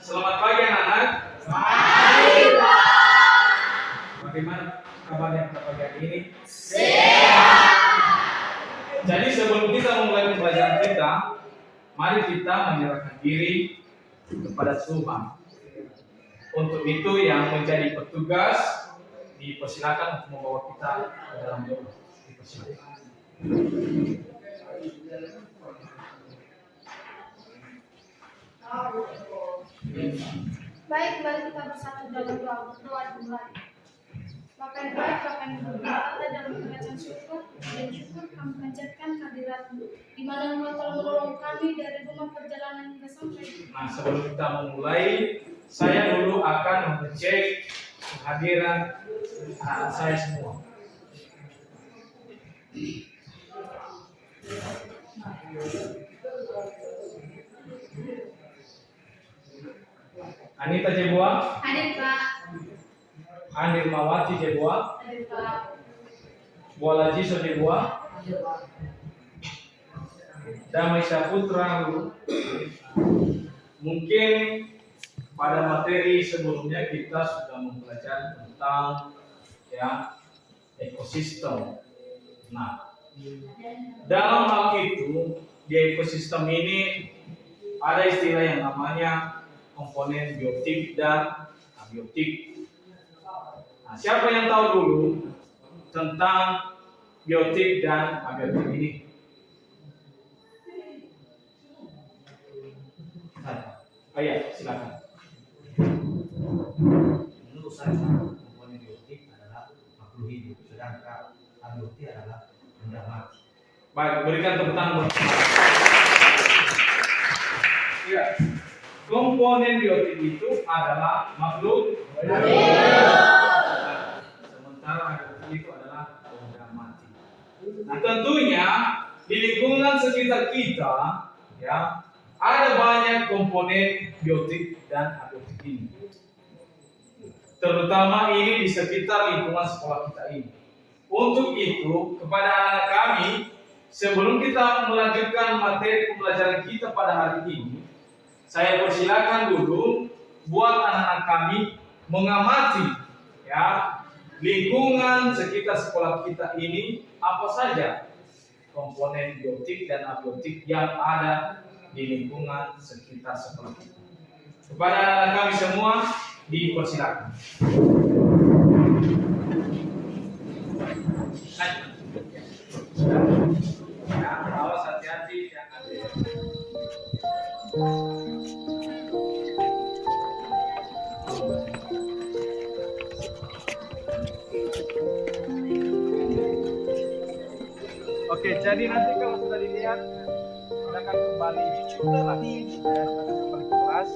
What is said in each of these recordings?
Selamat pagi anak-anak. Pagi, Pak. Bagaimana kabarnya pada pagi hari ini? Sehat. Jadi sebelum kita memulai pembelajaran kita, mari kita menyerahkan diri kepada Tuhan. Untuk itu yang menjadi petugas dipersilakan untuk membawa kita ke dalam doa. Dipersilakan. Baik, mari kita bersatu dalam doa dimulai. Bapa yang baik, Bapa yang berdoa dalam pengajian syukur dan syukur kami panjatkan kehadirat-Mu, di mana Engkau telah menolong kami dari rumah perjalanan hingga sampai. Nah, sebelum kita memulai, saya dulu akan mengecek kehadiran anak saya semua. Anita Jebua, Hadir, Pak. Andir Mawati Jebua, Hadir, Pak. Bola Jiso Jebua, Hadir, Pak. Damai Saputra. Mungkin pada materi sebelumnya kita sudah mempelajari tentang ekosistem. Nah, dalam hal itu di ekosistem ini ada istilah yang namanya komponen biotik dan abiotik. Nah, siapa yang tahu dulu tentang biotik dan abiotik ini? Oh iya, silakan. Menurut saya komponen biotik adalah makhluk hidup, sedangkan abiotik adalah benda mati. Baik, berikan tepuk tangan buat. Iya. Komponen biotik itu adalah makhluk hidup. Sementara abiotik itu adalah benda mati. Nah, tentunya di lingkungan sekitar kita ya ada banyak komponen biotik dan abiotik ini. Terutama ini di sekitar lingkungan sekolah kita ini. Untuk itu, kepada anak kami, sebelum kita melanjutkan materi pembelajaran kita pada hari ini, saya persilakan dulu buat anak-anak kami mengamati ya lingkungan sekitar sekolah kita ini apa saja komponen biotik dan abiotik yang ada di lingkungan sekitar sekolah kita. Kepada anak-anak kami semua dipersilakan. Ya, awas hati-hati jangan. Oke, jadi nanti kalau sudah dilihat, silakan kembali ke kelas.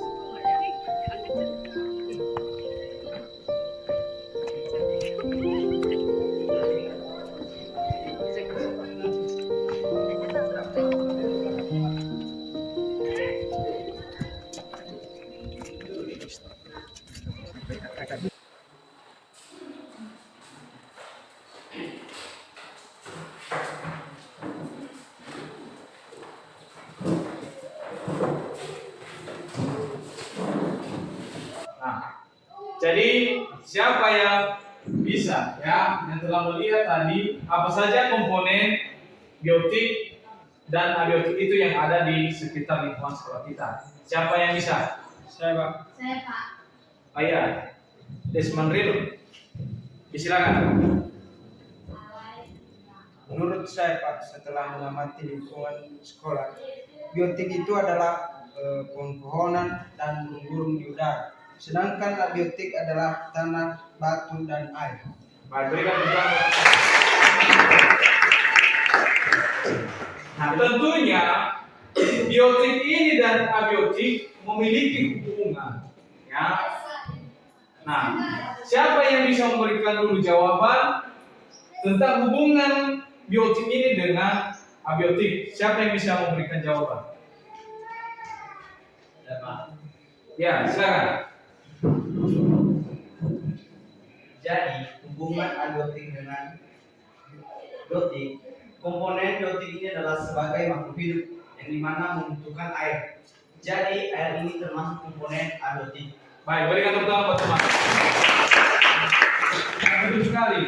Nah, jadi siapa yang bisa yang telah melihat tadi apa saja komponen biotik dan abiotik itu yang ada di sekitar lingkungan sekolah kita? Siapa yang bisa? Saya, Pak. Saya, Pak. Ayah, Desmond Ril. Silakan. Menurut saya, Pak, setelah mengamati lingkungan sekolah, biotik itu adalah pohon-pohonan dan burung-burung di udara. Sedangkan abiotik adalah tanah, batu, dan air. Baik, berikan tepuk. Nah, tentunya biotik ini dan abiotik memiliki hubungan, ya. Nah, siapa yang bisa memberikan dulu jawaban tentang hubungan biotik ini dengan abiotik? Siapa yang bisa memberikan jawaban? Ya, silakan. Jadi hubungan abiotik dengan biotik, komponen biotik ini adalah sebagai makhluk hidup yang dimana membutuhkan air. Jadi air ini termasuk komponen abiotik. Baik, berikan tepuk tangan buat teman. Betul sekali.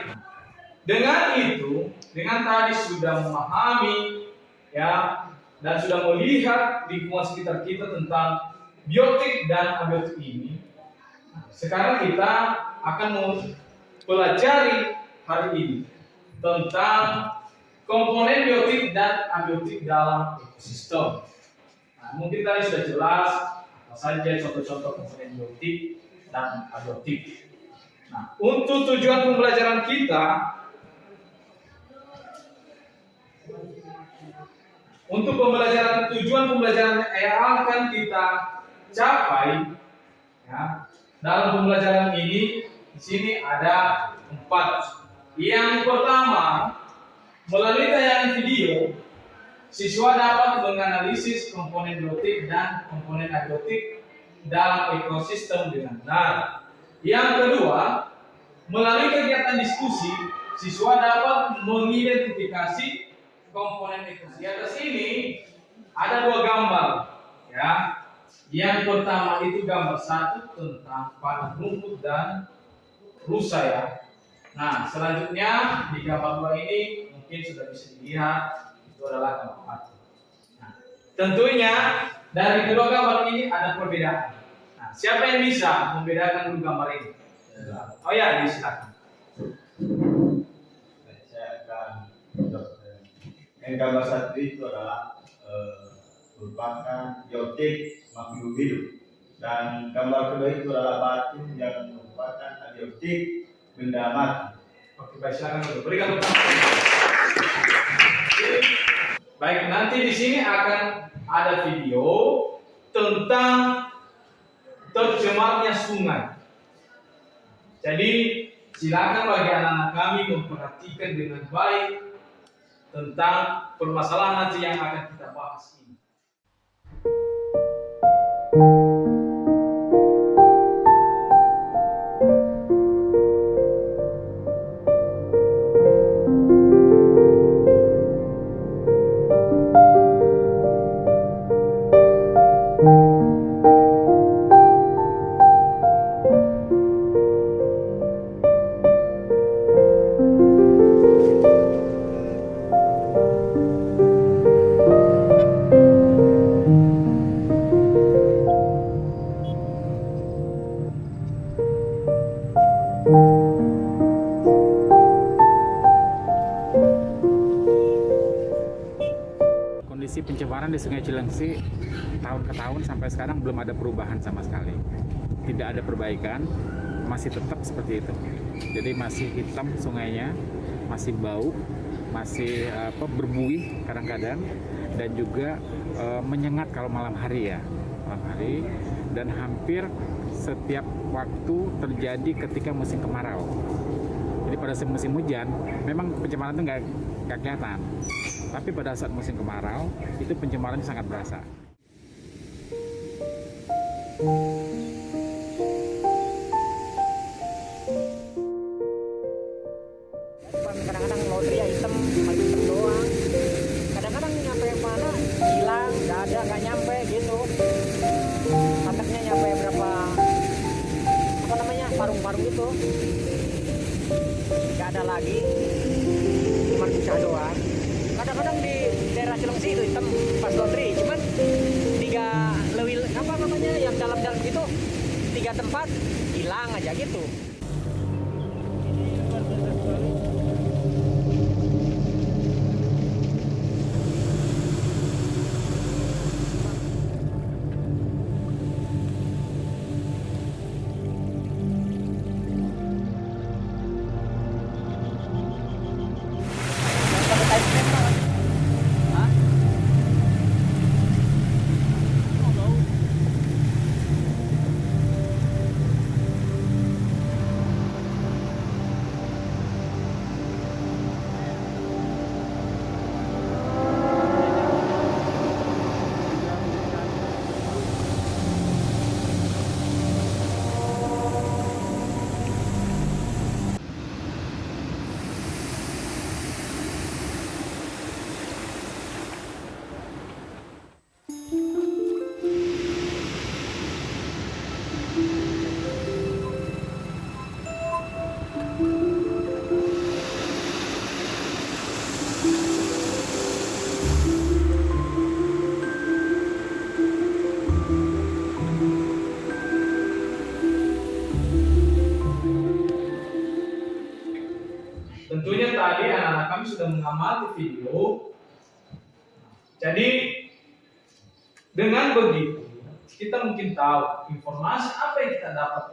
Dengan itu, dengan tadi sudah memahami ya dan sudah melihat lingkungan sekitar kita tentang biotik dan abiotik ini, sekarang kita akan mempelajari hari ini tentang komponen biotik dan abiotik dalam ekosistem. Nah, mungkin tadi sudah jelas apa saja contoh-contoh komponen biotik dan abiotik. Nah, untuk tujuan pembelajaran kita, tujuan pembelajaran yang akan kita capai ya, dalam pembelajaran ini di sini ada 4. Yang pertama, melalui tayangan video, siswa dapat menganalisis komponen biotik dan komponen abiotik dalam ekosistem dengan benar. Yang kedua, melalui kegiatan diskusi, siswa dapat mengidentifikasi komponen ekosistem. Di atas ini ada 2 gambar, ya. Yang pertama itu gambar 1 tentang padang rumput dan rusa ya. Nah, selanjutnya di gambar 2 ini mungkin sudah bisa dilihat itu adalah gambar 1. Nah, tentunya dari kedua gambar ini ada perbedaan. Nah, siapa yang bisa membedakan dulu gambar ini? Oh ya, silakan. Saya akan yang gambar 1 itu adalah merupakan biotik makhluk hidup, dan gambar kedua itu adalah batu yang merupakan abiotik benda mati. Oke, baik, silakan dulu. Berikan tepuk tangan. Baik, nanti di sini akan ada video tentang tercemarnya sungai. Jadi silakan bagi anak-anak kami memperhatikan dengan baik tentang permasalahan nanti yang akan kita bahas ini. Kondisi pencemaran di Sungai Cilengsi tahun ke tahun sampai sekarang belum ada perubahan sama sekali. Tidak ada perbaikan, masih tetap seperti itu. Jadi masih hitam sungainya, masih bau, masih berbuih kadang-kadang, dan juga menyengat kalau malam hari ya, dan hampir setiap waktu terjadi ketika musim kemarau. Jadi pada saat musim hujan memang pencemaran itu nggak kelihatan, tapi pada saat musim kemarau itu pencemarannya sangat berasa. Kadang-kadang laundry ya hitam, cuma hitam doang. Kadang-kadang nyampe mana hilang, nggak ada, nggak nyampe gitu. Pataknya nyampe berapa, parung-parung itu, nggak ada lagi, cuma pecah doang. Kadang-kadang di daerah Cilengsi itu hitam pas laundry, cuman 3 lewil yang dalam-dalam gitu, 3 tempat hilang aja gitu. sudah mengamati video. Jadi dengan begitu kita mungkin tahu informasi apa yang kita dapat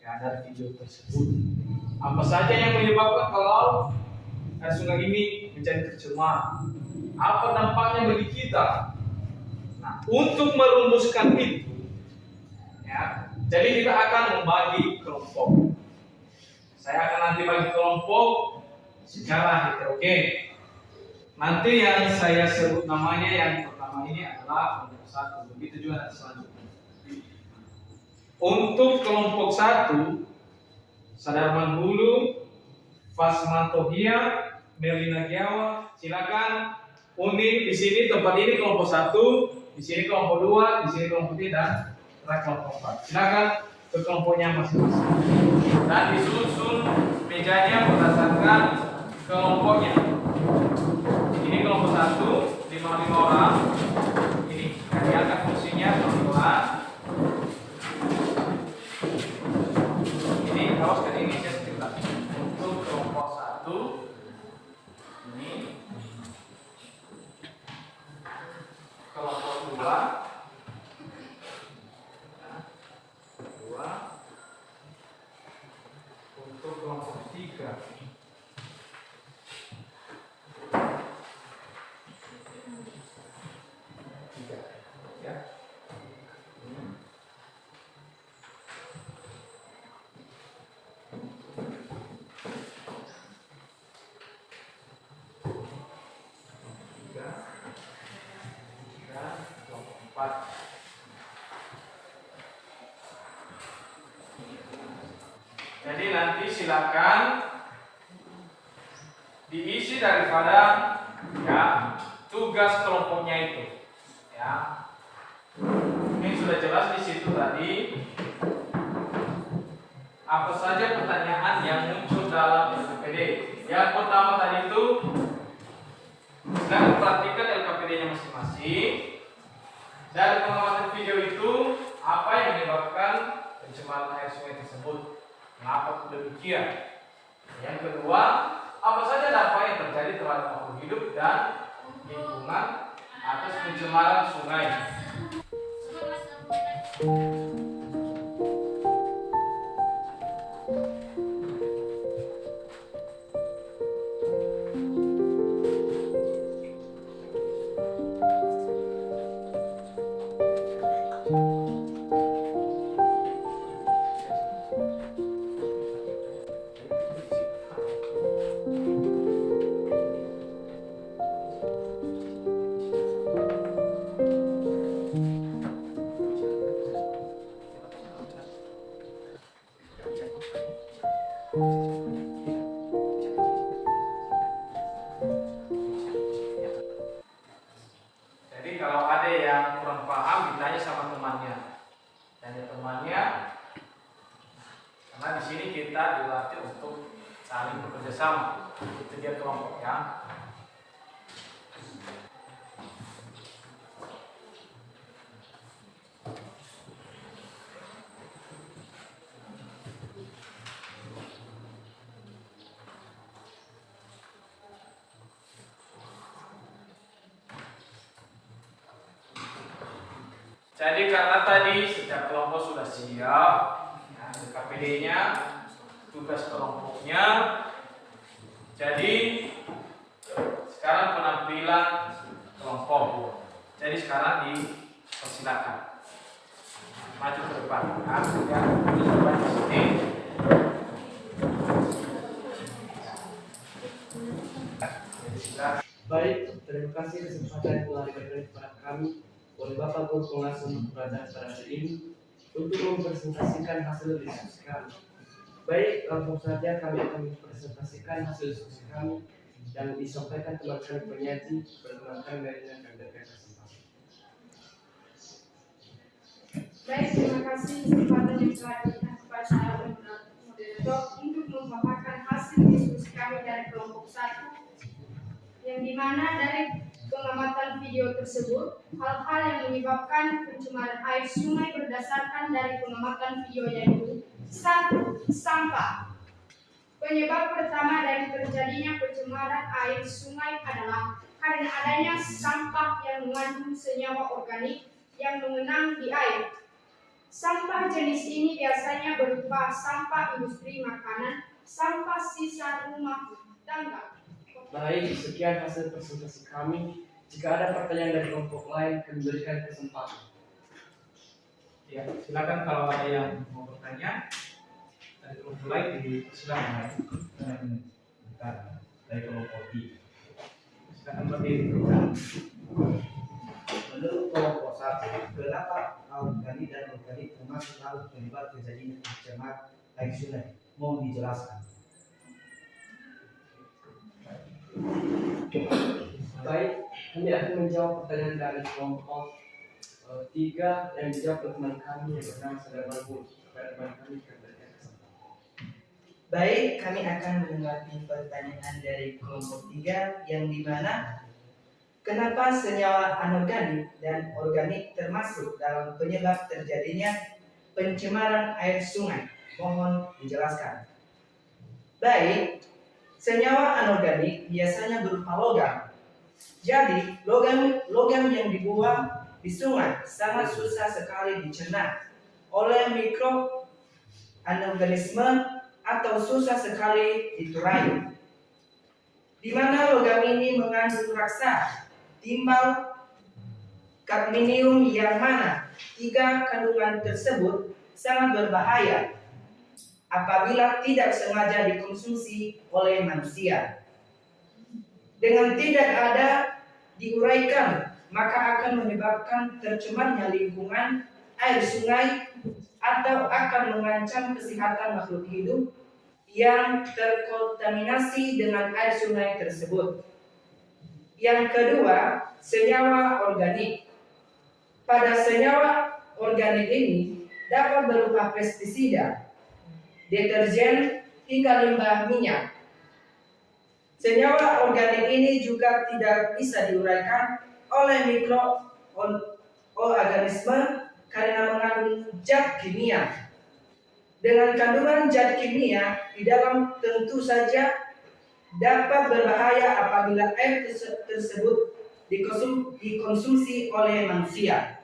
ya dari video tersebut. Apa saja yang menyebabkan kalau air sungai ini menjadi tercemar? Apa dampaknya bagi kita? Nah, untuk merumuskan itu, ya, jadi kita akan membagi kelompok. Saya akan nanti bagi kelompok secara heterogen. Nanti yang saya sebut namanya yang pertama ini adalah kelompok 1. Begitu juga nanti selanjutnya. Untuk kelompok 1, Sadarman Hulu, Fasmantohia, Melina Giawa, silakan unik di sini tempat ini kelompok 1, di sini kelompok 2, di sini kelompok 3 dan terakhir kelompok 4. Silakan ke kelompoknya masing-masing. Dan disusun mejanya berdasarkan kelompoknya. Ini kelompok 1, 5 orang. Ini diangkat fungsinya kelompok. Ini awas kan ini saya cerita. Untuk kelompok 1 ini kelompok 2 untuk kelompok 3 ya. Dan kelompok 4. Jadi nanti silakan diisi daripada ya tugas kelompoknya itu. Ya. Ini sudah jelas di situ tadi. Apa saja pertanyaan yang muncul dalam LKPD? Yang pertama tadi itu silakan perhatikan LKPD-nya masing-masing. Dari pengamatan video itu apa yang menyebabkan pencemaran air sungai tersebut? Mengapa demikian? Yang kedua, apa saja dampak yang terjadi terhadap makhluk hidup dan lingkungan atas pencemaran sungai? Jadi kalau ada yang kurang paham ditanya sama temannya. Tanya temannya. Karena di sini kita dilatih untuk saling bekerja sama. Itu dia kelompok ya. Jadi karena tadi setiap kelompok sudah siap, ya, KPD-nya, tugas kelompoknya. Jadi sekarang penampilan kelompok. Jadi sekarang dipersilakan maju ke depan. Ya, coba di sini. Jadi silakan. Baik, terima kasih kesempatan yang telah diberikan kepada kami oleh Bapak Guru Pengasuh Peradaban pada hari ini untuk mempresentasikan hasil diskusi kami. Baik, langsung saja kami akan mempresentasikan hasil diskusi kami yang disampaikan teman-teman penyaji perkenalkan Melina dan Dr. Kasih. Baik, terima kasih kesempatan yang telah diberikan kepada saya moderator untuk memaparkan hasil diskusi kami dari kelompok 1 yang dimana dari pengamatan video tersebut hal-hal yang menyebabkan pencemaran air sungai berdasarkan dari pengamatan video yaitu 1. Sampah. Penyebab pertama dari terjadinya pencemaran air sungai adalah karena adanya sampah yang mengandung senyawa organik yang mengenang di air. Sampah jenis ini biasanya berupa sampah industri makanan, sampah sisa rumah tangga. Baik, sekian hasil presentasi kami. Jika ada pertanyaan dari kelompok lain, kami berikan kesempatan. Ya, silakan kalau ada yang mau bertanya. Dari kelompok lain silakan. Dari kelompok tiga. Silakan berdiri. Menurut kelompok satu, kenapa organik dan organik termasuk dalam penyebab terjadinya pencemaran air sungai? Mohon dijelaskan. Baik, kami akan menjawab pertanyaan dari kelompok 3 yang dijawab oleh teman kami yang bernama Saudara Bagus. Kepada teman kami akan berikan kesempatan. Baik, kami akan menanggapi pertanyaan dari kelompok 3 yang dimana kenapa senyawa anorganik dan organik termasuk dalam penyebab terjadinya pencemaran air sungai? Mohon dijelaskan. Baik, senyawa anorganik biasanya berupa logam. Jadi, logam yang dibuang di sungai sangat susah sekali dicerna oleh mikroorganisme atau susah sekali diturai. Di mana logam ini mengandung raksa, timbal, kadmium yang mana 3 kandungan tersebut sangat berbahaya apabila tidak sengaja dikonsumsi oleh manusia. Dengan tidak ada diuraikan, maka akan menyebabkan tercemarnya lingkungan air sungai atau akan mengancam kesehatan makhluk hidup yang terkontaminasi dengan air sungai tersebut. Yang kedua, senyawa organik. Pada senyawa organik ini dapat berupa pestisida, deterjen, hingga limbah minyak. Senyawa organik ini juga tidak bisa diuraikan oleh mikroorganisme karena mengandung zat kimia. Dengan kandungan zat kimia di dalam tentu saja dapat berbahaya apabila air tersebut dikonsumsi oleh manusia.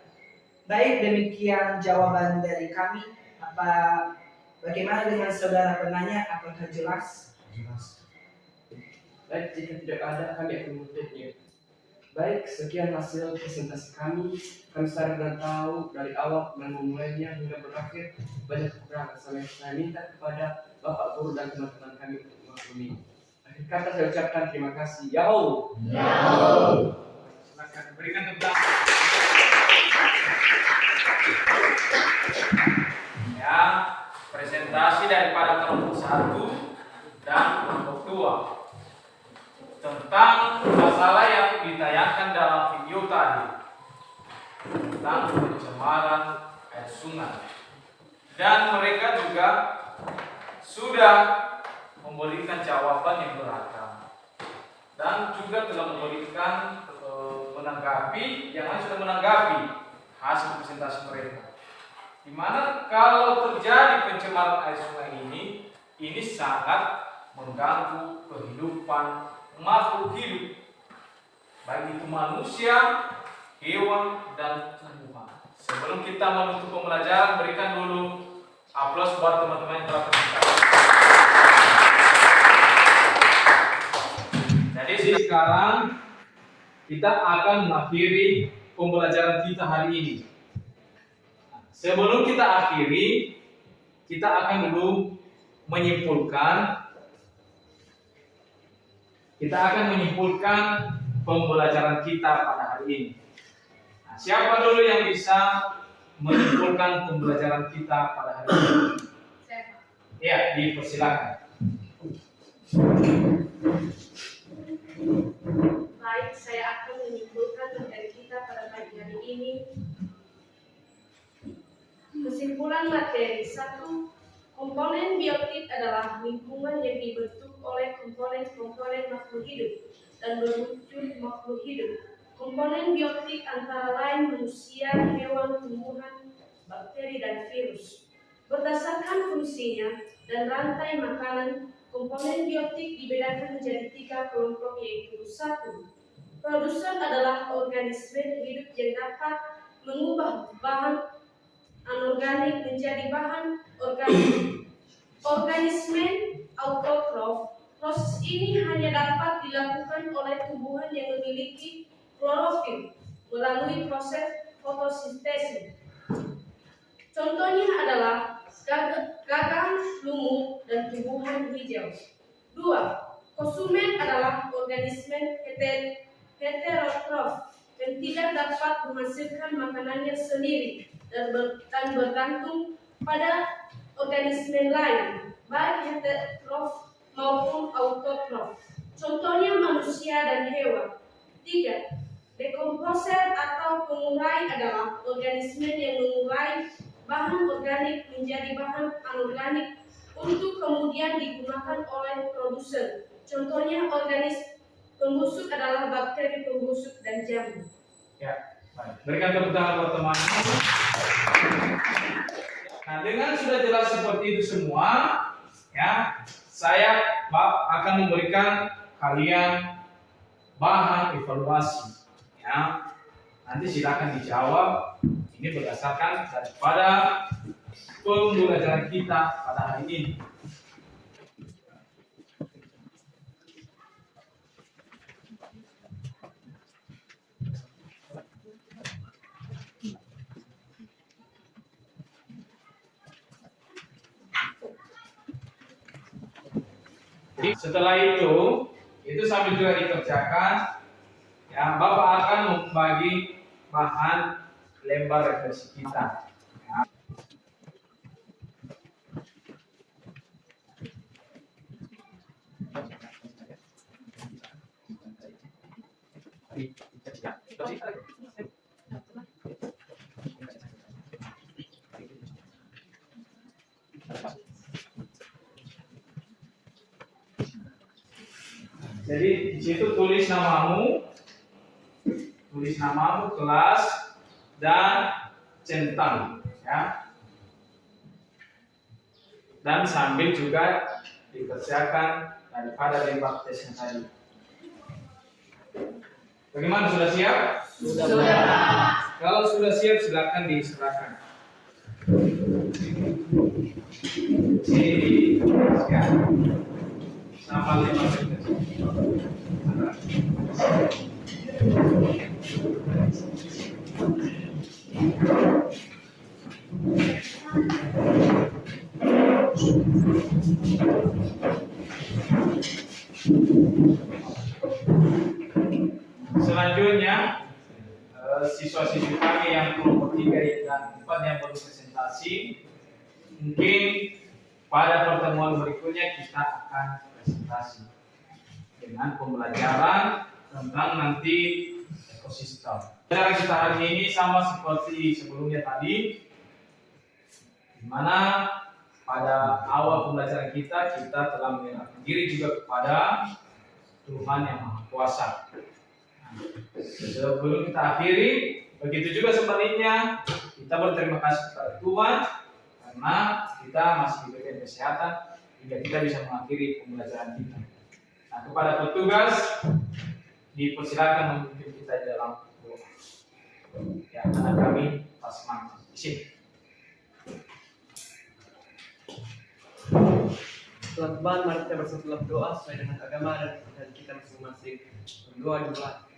Baik, demikian jawaban dari kami. Bagaimana dengan saudara penanya? Apakah jelas? Baik, jika tidak ada, kami akan menutupnya. Baik, sekian hasil presentasi kami. Kami sadar dan tahu dari awal dan memulainya hingga berakhir banyak kekurangan. Saya minta kepada Bapak Guru dan teman-teman kami untuk memaklumi. Akhir kata saya ucapkan terima kasih. Yahoo! Silakan berikan tepuk ya, presentasi daripada kelompok 1 dan kelompok 2 tentang masalah yang ditayangkan dalam video tadi tentang pencemaran air sungai, dan mereka juga sudah memberikan jawaban yang beragam dan juga telah memberikan menanggapi, yang lain sudah menanggapi hasil presentasi mereka, di mana kalau terjadi pencemaran air sungai ini sangat mengganggu kehidupan makhluk hidup, baik itu manusia, hewan, dan tumbuhan. Sebelum kita menutup pembelajaran, berikan dulu aplaus buat teman-teman yang telah berbicara. Jadi sekarang kita akan mengakhiri pembelajaran kita hari ini. Sebelum kita akhiri, kita akan dulu menyimpulkan pembelajaran kita pada hari ini. Nah, siapa dulu yang bisa menyimpulkan pembelajaran kita pada hari ini? Ya, dipersilakan. Baik, saya akan menyimpulkan materi kita pada pagi hari ini. Kesimpulan materi 1. Komponen biotik adalah lingkungan yang dibentuk oleh komponen-komponen makhluk hidup dan berwujud makhluk hidup. Komponen biotik antara lain manusia, hewan, tumbuhan, bakteri, dan virus. Berdasarkan fungsinya dan rantai makanan, Komponen biotik dibedakan menjadi 3 kelompok, yaitu 1. Produsen adalah organisme hidup yang dapat mengubah bahan anorganik menjadi bahan organik. Organisme autotrof. Proses ini hanya dapat dilakukan oleh tumbuhan yang memiliki klorofil melalui proses fotosintesis. Contohnya adalah gagak, lumut, dan tumbuhan hijau. 2. Konsumen adalah organisme heterotrof yang tidak dapat menghasilkan makanannya sendiri dan bergantung pada organisme lain, baik heterotrof maupun autotrof. Contohnya manusia dan hewan. 3. Dekomposer atau pengurai adalah organisme yang mengurai bahan organik menjadi bahan anorganik untuk kemudian digunakan oleh produsen. Contohnya organisme pembusuk adalah bakteri pembusuk dan jamur. Ya, baik. Berikan tepuk tangan buat teman. Nah, dengan sudah jelas seperti itu semua, ya, saya akan memberikan kalian bahan evaluasi. Ya, nanti silakan dijawab. Ini berdasarkan daripada pembelajaran kita pada hari ini. Setelah itu sambil juga dikerjakan, ya, Bapak akan membagi bahan lembar referensi kita. Ya. Jadi di situ tulis namamu, kelas dan centang, ya. Dan sambil juga dikerjakan daripada lembar tes yang tadi. Bagaimana, sudah siap? Sudah. Kalau sudah siap silakan diserahkan. Jadi siap. Sama lembar tes. Selanjutnya siswa-siswi kami yang kelompok 3 dan 4 yang baru presentasi, mungkin pada pertemuan berikutnya kita akan presentasi dengan pembelajaran tentang nanti ekosistem. Pembelajaran kita hari ini sama seperti sebelumnya tadi, di mana pada awal pembelajaran kita telah menyerahkan diri juga kepada Tuhan yang Maha Kuasa. Sebelum kita akhiri, begitu juga sebaliknya, kita berterima kasih kepada Tuhan karena kita masih diberikan kesehatan hingga kita bisa mengakhiri pembelajaran kita. Nah, kepada petugas dipersilakan memimpin kita di dalam doa. Ya, anak kami Tasman di sini. Teman-teman, mari kita bersatu dalam doa sesuai dengan agama dan kita masing-masing. Berdoa juga.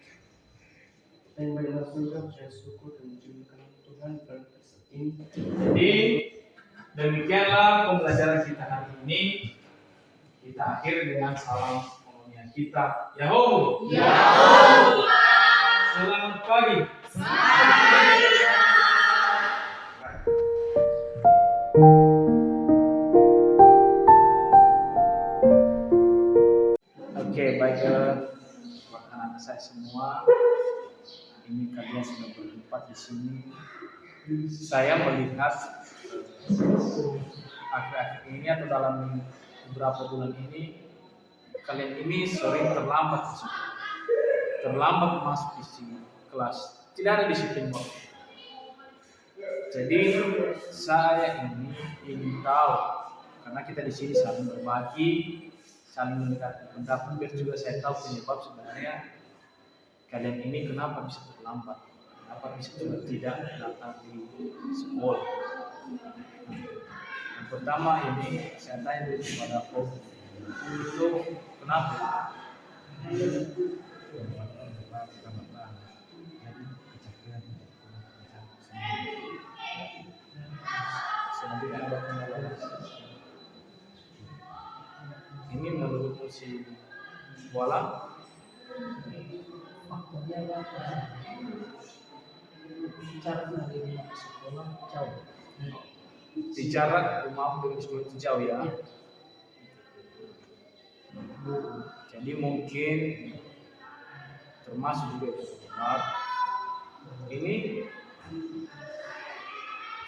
Dan pada surga saya syukur dan menunjukkan Tuhan pada saat ini. Jadi demikianlah pembelajaran kita hari ini. Kita akhiri dengan salam pengunia kita. Yahoo. Selamat pagi. Oke, baik buat anak-anak saya semua. Ini kalian sudah bertempat di sini. Saya melihat akhir-akhir ini atau dalam beberapa bulan ini kalian ini sering terlambat masuk di sini kelas, tidak ada disiplin waktu. Jadi saya ini ingin tahu, karena kita di sini saling berbagi saling mendekati pendapat biar juga saya tahu penyebab sebenarnya kalian ini kenapa bisa terlambat, kenapa bisa juga tidak datang di sekolah. Yang pertama ini saya tanya dulu kepada Prof itu kenapa? Selanjutnya ada pengalaman. Ini menurut si Wala Faktornya ya bicara dari sekolah jauh. bicara rumah dengan sekolah itu jauh ya. Jadi mungkin termasuk juga benar. Ini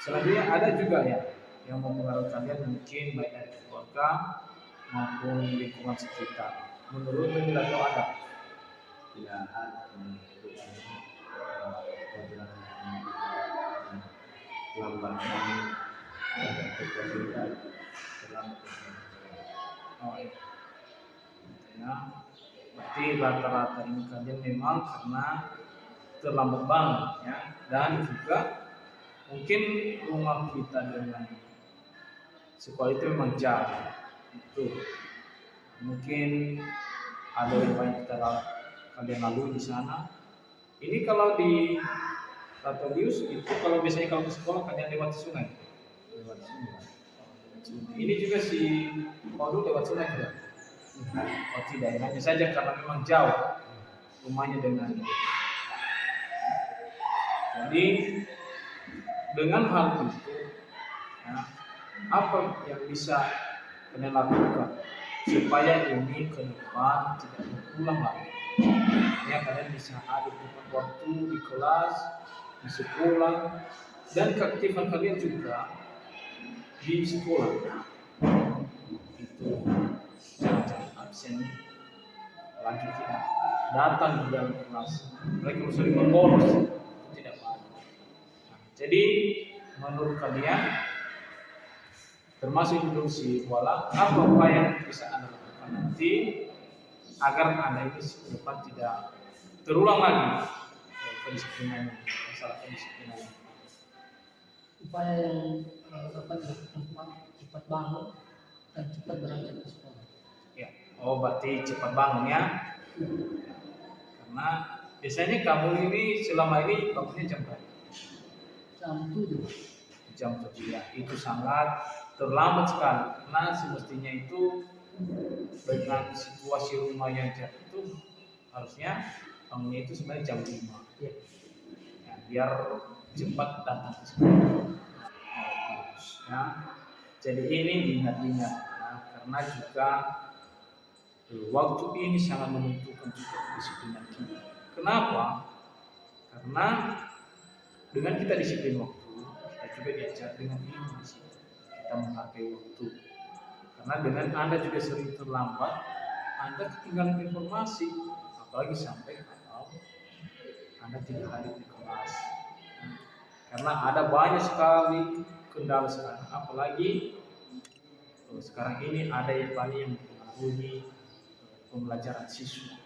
selanjutnya ada juga ya yang mempengaruhi kalian mungkin baik dari keluarga maupun lingkungan sekitar. Menurut penilaian atau ada? Tidak ada lambatkan kesulitan terlambat. Oh iya. Ya, berarti rata-rata ini kalian memang karena terlambat banget ya, dan juga mungkin rumah kita dengan sekolah itu memang jauh. Itu mungkin ada yang banyak kalian lalui di sana. Ini kalau di Ratolius itu kalau biasanya kalau ke sekolah kalian lewat sungai. Lewat sungai. Ini juga si Paudu lewat sungai juga. Oh tidak, hanya saja karena memang jauh rumahnya dengan. Jadi dengan hal itu, ya, apa yang bisa kalian lakukan supaya ini ke depan tidak berulang lagi? Ya kalian bisa ada tepat waktu di kelas, di sekolah, dan keaktifan kalian juga di sekolah. Itu jangan absen lagi tidak datang di dalam kelas. Mereka sering membolos, tidak baik. Nah, jadi menurut kalian termasuk dulu si Wala, apa yang bisa anda lakukan nanti agar anda ini ke depan tidak terulang lagi kedisiplinan masalah kedisiplinan. Upaya yang dapat dilakukan cepat bangun dan cepat berangkat ke sekolah. Ya, oh berarti cepat bangun ya. Karena biasanya kamu ini selama ini bangunnya jam berapa? Jam 7. Jam 7 ya. Itu sangat terlambat sekali. Karena semestinya itu dengan situasi rumah yang jam itu harusnya bangunnya itu sebenarnya jam 5. Ya. Ya, biar cepat datang ke sekolah. Ya. Jadi ini diingat-ingat ya, karena juga waktu ini sangat menentukan juga kedisiplinan kita. Kenapa? Karena dengan kita disiplin waktu, kita juga diajar dengan ilmu di situ. Kita menghargai waktu. Karena dengan Anda juga sering terlambat, Anda ketinggalan informasi, apalagi sampai kalau Anda tidak hadir di kelas. Karena ada banyak sekali kendala sekarang, apalagi sekarang ini ada yang banyak yang mempengaruhi pembelajaran siswa,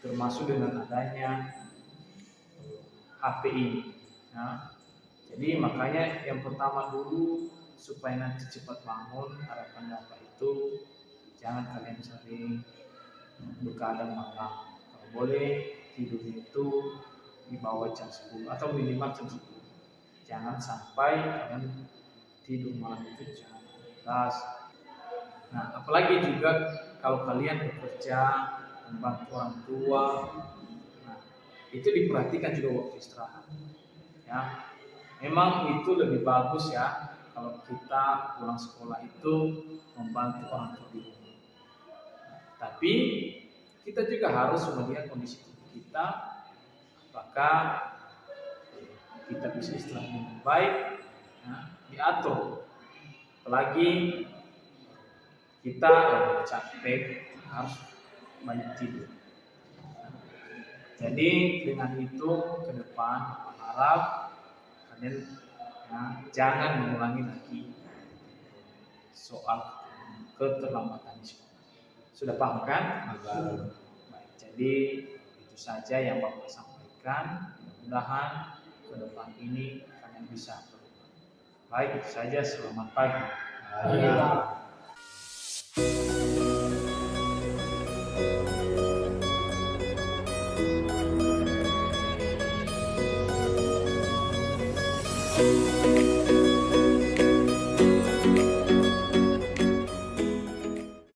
termasuk dengan adanya HP ini. Nah, jadi makanya yang pertama dulu supaya nanti cepat bangun, harapan Bapak itu jangan kalian sering begadang malam. Kalau boleh tidur itu di bawah jam 10 atau minimal jam 10. Jangan sampai kalian tidur malam itu jangan keras. Nah, apalagi juga kalau kalian bekerja membantu orang tua, nah, itu diperhatikan juga waktu istirahat. Ya, memang itu lebih bagus ya kalau kita pulang sekolah itu membantu orang tua di rumah. Tapi kita juga harus melihat kondisi tubuh kita, apakah kita bisa istirahat dengan baik, ya, diatur. Apalagi kita capek harus banyak tidur. Jadi dengan itu ke depan harap kalian ya, jangan mengulangi lagi soal keterlambatan di sekolah. Sudah paham kan? Baik, jadi itu saja yang Bapak sampaikan. Mudah-mudahan ke depan ini kalian bisa berubah. Baik, itu saja. Selamat pagi. Thank you.